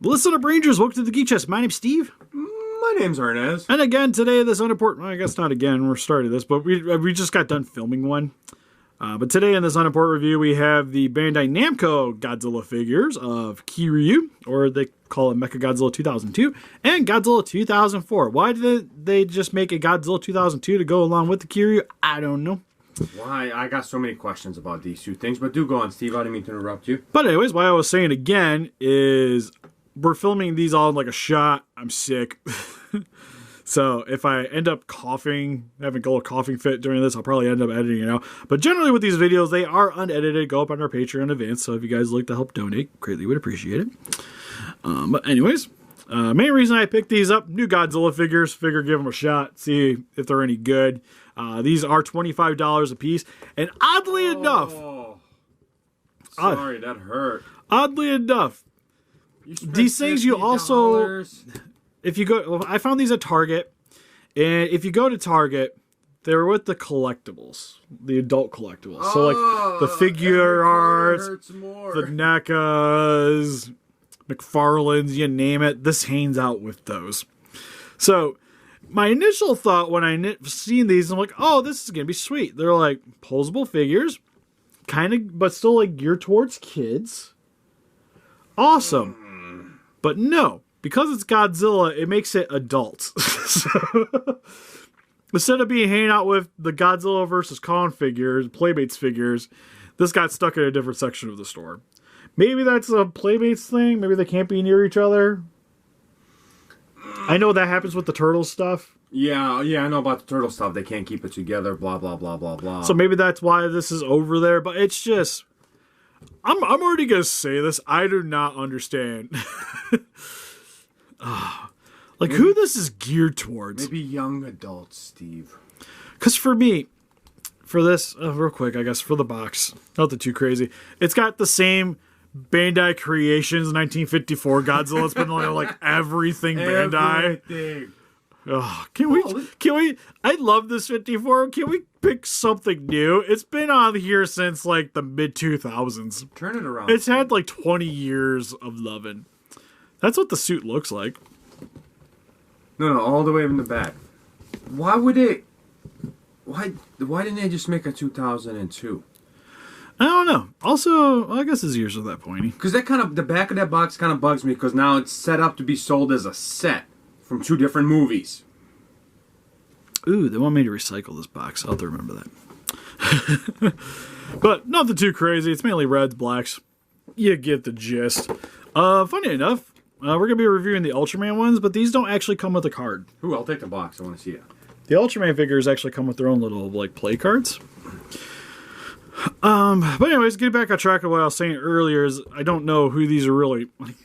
Listen up, Rangers. Welcome to the Geek Chest. My name's Steve. My name's Arnes. And again, today, this unimportant... Well, I guess not again. We're starting this, but we just got done filming one. But today in this unimportant review, we have the Bandai Namco Godzilla figures of Kiryu, or they call it MechaGodzilla 2002, and Godzilla 2004. Why did they just make a Godzilla 2002 to go along with the Kiryu? I don't know. Why? I got so many questions about these two things, but do go on, Steve. I didn't mean to interrupt you. But anyways, what I was saying again is we're filming these all in like a shot. I'm sick. So if I end up coughing, having a little coughing fit during this, I'll probably end up editing it out. But generally with these videos, they are unedited. Go up on our Patreon in advance. So if you guys like to help donate, greatly would appreciate it. But anyways, main reason I picked these up, new Godzilla figures. Figure give them a shot, see if they're any good. These are $25 a piece. And oddly enough... Sorry, that hurt. Oddly enough, these things you also... If you go, I found these at Target, and if you go to Target, they were with the collectibles, the adult collectibles. So like the figure arts, the NECAs, McFarlane's, you name it. This hangs out with those. So my initial thought when I seen these, I'm like, oh, this is gonna be sweet. They're like posable figures, kind of, but still like geared towards kids. Awesome, but no. Because it's Godzilla, it makes it adult. So, instead of being hanging out with the Godzilla versus Kong figures, Playmates figures, this got stuck in a different section of the store. Maybe that's a Playmates thing. Maybe they can't be near each other. I know that happens with the turtle stuff. Yeah, I know about the turtle stuff. They can't keep it together, blah, blah, blah, blah, blah. So maybe that's why this is over there. But it's just... I'm already going to say this. I do not understand... like maybe, who this is geared towards. Maybe young adults, Steve. Because for me, for this, real quick, I guess, for the box, nothing too crazy. It's got the same Bandai Creations 1954 Godzilla. It's been like everything Bandai. Everything. Oh, can we, I love this 54. Can we pick something new? It's been on here since like the mid-2000s. Turn it around. It's had like 20 years of loving. That's what the suit looks like. No, all the way in the back. Why would it... Why didn't they just make a 2002? I don't know. Also, I guess his ears are that pointy. Because that kind of... The back of that box kind of bugs me because now it's set up to be sold as a set from two different movies. Ooh, they want me to recycle this box. I'll have to remember that. But nothing too crazy. It's mainly reds, blacks. You get the gist. Funny enough, we're going to be reviewing the Ultraman ones, but these don't actually come with a card. Ooh, I'll take the box. I want to see it. The Ultraman figures actually come with their own little, like, play cards. But anyways, getting back on track of what I was saying earlier is I don't know who these are really like,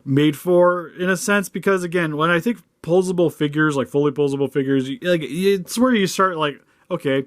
made for, in a sense, because, again, when I think posable figures, like fully posable figures, like it's where you start, like, okay,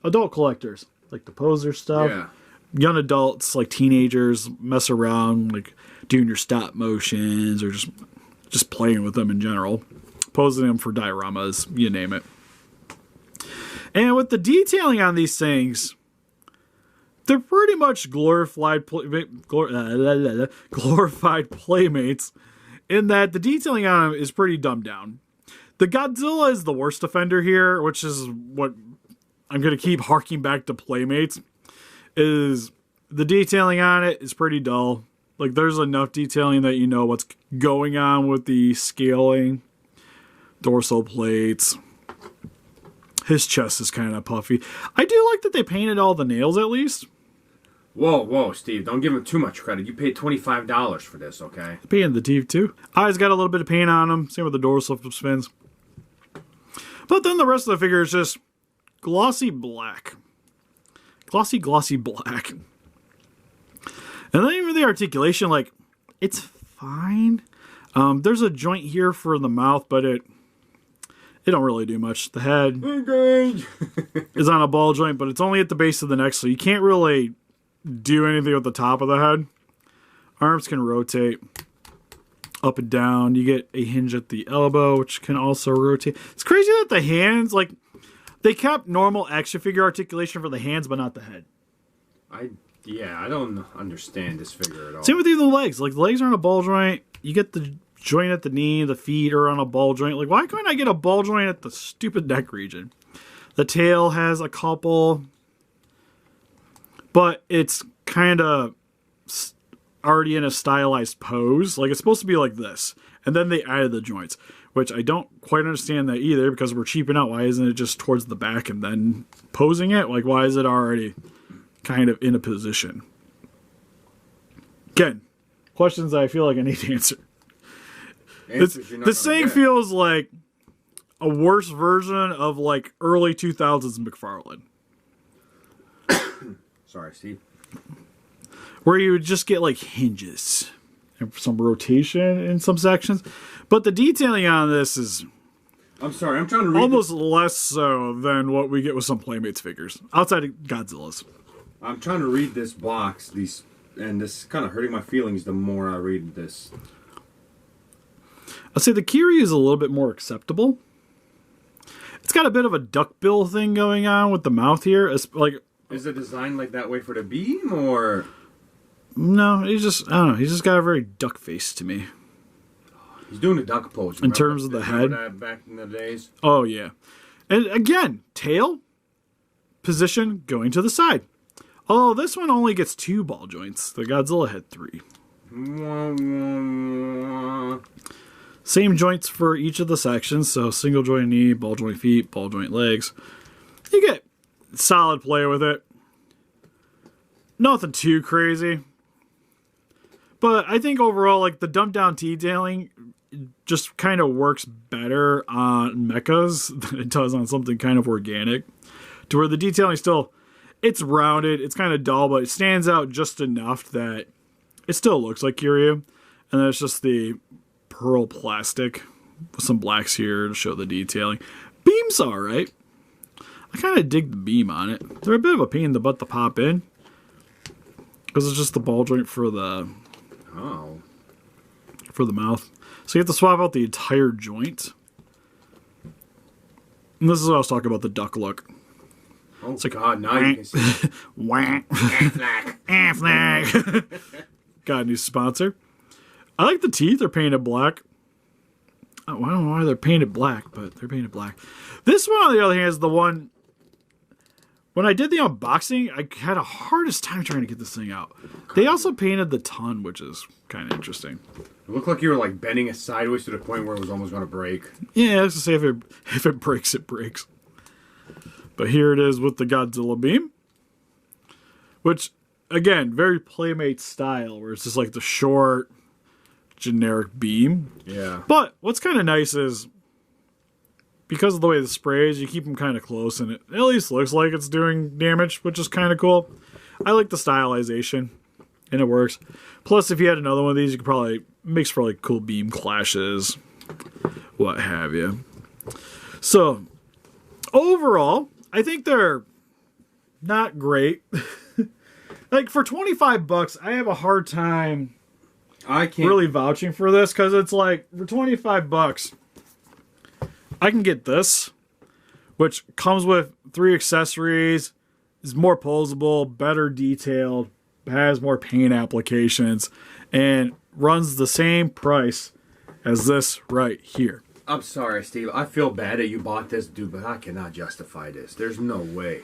adult collectors, like the poser stuff. Yeah. Young adults, like teenagers, mess around, like doing your stop motions or just playing with them in general. Posing them for dioramas, you name it. And with the detailing on these things, they're pretty much glorified Playmates in that the detailing on them is pretty dumbed down. The Godzilla is the worst offender here, which is what I'm going to keep harking back to Playmates. Is the detailing on it is pretty dull. Like, there's enough detailing that you know what's going on with the scaling, dorsal plates. His chest is kind of puffy. I do like that they painted all the nails at least. Whoa, Steve, don't give him too much credit. You paid $25 for this, okay? They painted the teeth too. Eyes got a little bit of paint on them. Same with the dorsal spins. But then the rest of the figure is just glossy black. Glossy black. And then even the articulation, like, it's fine. There's a joint here for the mouth, but it don't really do much. The head is on a ball joint, but it's only at the base of the neck, so you can't really do anything with the top of the head. Arms can rotate up and down. You get a hinge at the elbow, which can also rotate. It's crazy that the hands, like, they kept normal action figure articulation for the hands, but not the head. Yeah, I don't understand this figure at all. Same with even the legs. Like, the legs are on a ball joint. You get the joint at the knee. The feet are on a ball joint. Like, why couldn't I get a ball joint at the stupid neck region? The tail has a couple, but it's kind of already in a stylized pose. Like, it's supposed to be like this. And then they added the joints, which I don't quite understand that either, because we're cheaping out. Why isn't it just towards the back and then posing it? Like, why is it already kind of in a position? Again, questions I feel like I need to answer. This thing feels like a worse version of, like, early 2000s McFarlane. Sorry, Steve. Where you would just get, like, hinges and some rotation in some sections. But the detailing on this is... I'm sorry, I'm trying to read almost less so than what we get with some Playmates figures. Outside of Godzilla's. I'm trying to read this box, and this is kind of hurting my feelings the more I read this. I'd say the Kiryu is a little bit more acceptable. It's got a bit of a duckbill thing going on with the mouth here. It's like... Is it designed like that way for the beam, or...? No, I don't know. He's just got a very duck face to me. He's doing the duck pose. In terms of the head. That back in the days? Oh, yeah. And again, tail, position, going to the side. Oh, this one only gets 2 ball joints. The Godzilla had 3. Same joints for each of the sections. So single joint knee, ball joint feet, ball joint legs. You get solid play with it. Nothing too crazy. But I think overall, like, the dumbed down detailing just kind of works better on mechas than it does on something kind of organic. To where the detailing still, it's rounded, it's kind of dull, but it stands out just enough that it still looks like Kiryu. And then it's just the pearl plastic with some blacks here to show the detailing. Beam's alright. I kind of dig the beam on it. They're a bit of a pain in the butt to pop in, because it's just the ball joint for the mouth. So you have to swap out the entire joint. And this is what I was talking about, the duck look. Oh, it's like, God, now you can see. Whack. Affleck. Got a new sponsor. I like the teeth. They're painted black. Oh, I don't know why they're painted black, but they're painted black. This one, on the other hand, is the one... When I did the unboxing, I had a hardest time trying to get this thing out. They also painted the tongue, which is kind of interesting. It looked like you were like bending it sideways to the point where it was almost going to break. Yeah, I was going to say if it breaks, it breaks. But here it is with the Godzilla beam. Which, again, very Playmate style, where it's just like the short, generic beam. Yeah. But what's kind of nice is, because of the way the sprays, you keep them kind of close, and it at least looks like it's doing damage, which is kind of cool. I like the stylization, and it works. Plus, if you had another one of these, you could probably mix for like cool beam clashes, what have you. So, overall, I think they're not great. Like, for $25, I have a hard time really vouching for this, because it's like, for $25, I can get this, which comes with 3 accessories, is more posable, better detailed, has more paint applications, and runs the same price as this right here. I'm sorry, Steve. I feel bad that you bought this, dude, but I cannot justify this. There's no way.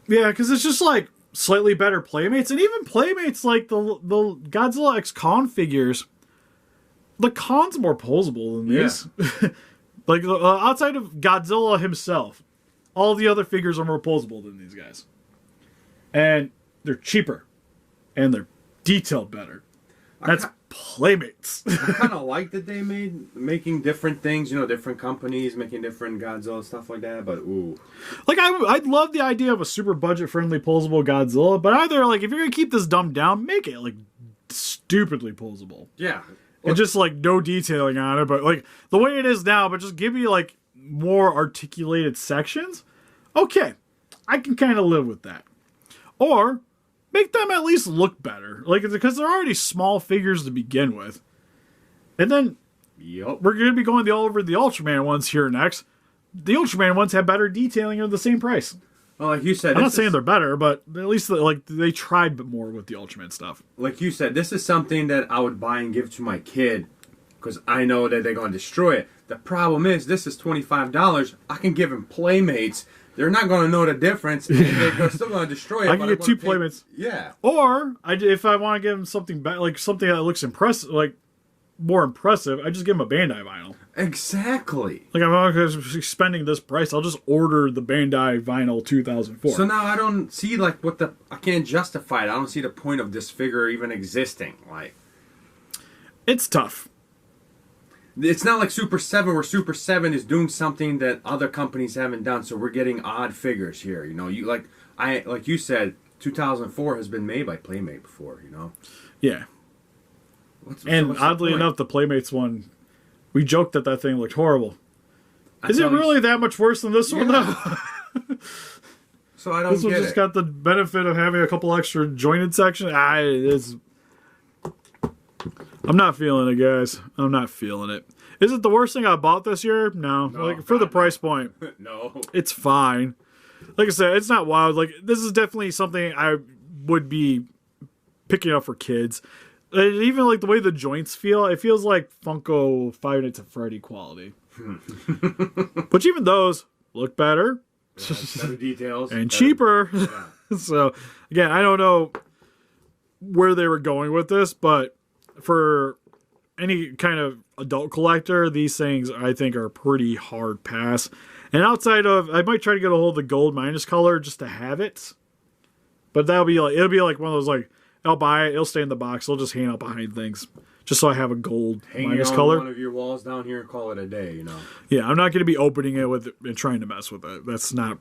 Yeah, because it's just like slightly better Playmates, and even Playmates like the Godzilla X Kong figures, the Kong's more posable than these. Yeah. Like, outside of Godzilla himself, all the other figures are more posable than these guys. And they're cheaper. And they're detailed better. That's Playmates. I kind of like that they making different things, you know, different companies making different Godzilla stuff like that, but ooh. Like, I'd love the idea of a super budget-friendly posable Godzilla, but either, like, if you're going to keep this dumbed down, make it, like, stupidly posable. Yeah. And just, like, no detailing on it, but, like, the way it is now, but just give me, like, more articulated sections. Okay. I can kind of live with that. Or make them at least look better. Like, because they're already small figures to begin with. And then we're going to be going all over the Ultraman ones here next. The Ultraman ones have better detailing at the same price. Well, like you said, I'm not saying they're better, but at least like they tried more with the Ultimate stuff. Like you said, this is something that I would buy and give to my kid because I know that they're going to destroy it. The problem is, this is $25. I can give them Playmates. They're not going to know the difference, and they're still going to destroy it. I can get 2 Playmates. Yeah. Or if I want to give them something like something that looks impressive, like more impressive, I just give them a Bandai vinyl. Exactly. Like if I'm spending this price, I'll just order the Bandai vinyl 2004. So now I don't see like I can't justify it. I don't see the point of this figure even existing. Like, it's tough. It's not like Super 7 where Super 7 is doing something that other companies haven't done. So we're getting odd figures here. You know, like you said, 2004 has been made by Playmate before. You know. Yeah. And oddly enough, the Playmates one, we joked that thing looked horrible. Is it really that much worse than this one, though? So I don't get it. This one just got the benefit of having a couple extra jointed sections. I'm not feeling it, guys. I'm not feeling it. Is it the worst thing I bought this year? No. Like for the price point. No. It's fine. Like I said, it's not wild. Like this is definitely something I would be picking up for kids. And even like the way the joints feel, it feels like Funko Five Nights at Freddy quality. But even those look better. Yeah, better details. And cheaper. Yeah. So, again, I don't know where they were going with this, but for any kind of adult collector, these things I think are a pretty hard pass. And outside of, I might try to get a hold of the gold minus color just to have it. But it'll be like one of those like, I'll buy it, it'll stay in the box, I'll just hang out behind things. Just so I have a gold minus color. Hang it on one of your walls down here and call it a day, you know. Yeah, I'm not going to be opening it with and trying to mess with it. That's not...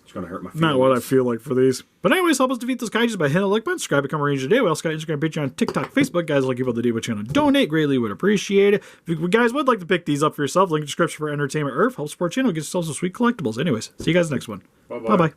It's going to hurt my feelings. Not what I feel like for these. But anyways, help us defeat those kaijus by hitting the like button, subscribe, become a ranger today. We also got Instagram, Patreon, TikTok, Facebook. Guys, like people the Diva channel, donate. Greatly would appreciate it. If you guys would like to pick these up for yourself, link in the description for Entertainment Earth. Help support channel, get yourself some sweet collectibles. Anyways, see you guys next one. Bye-bye. Bye-bye.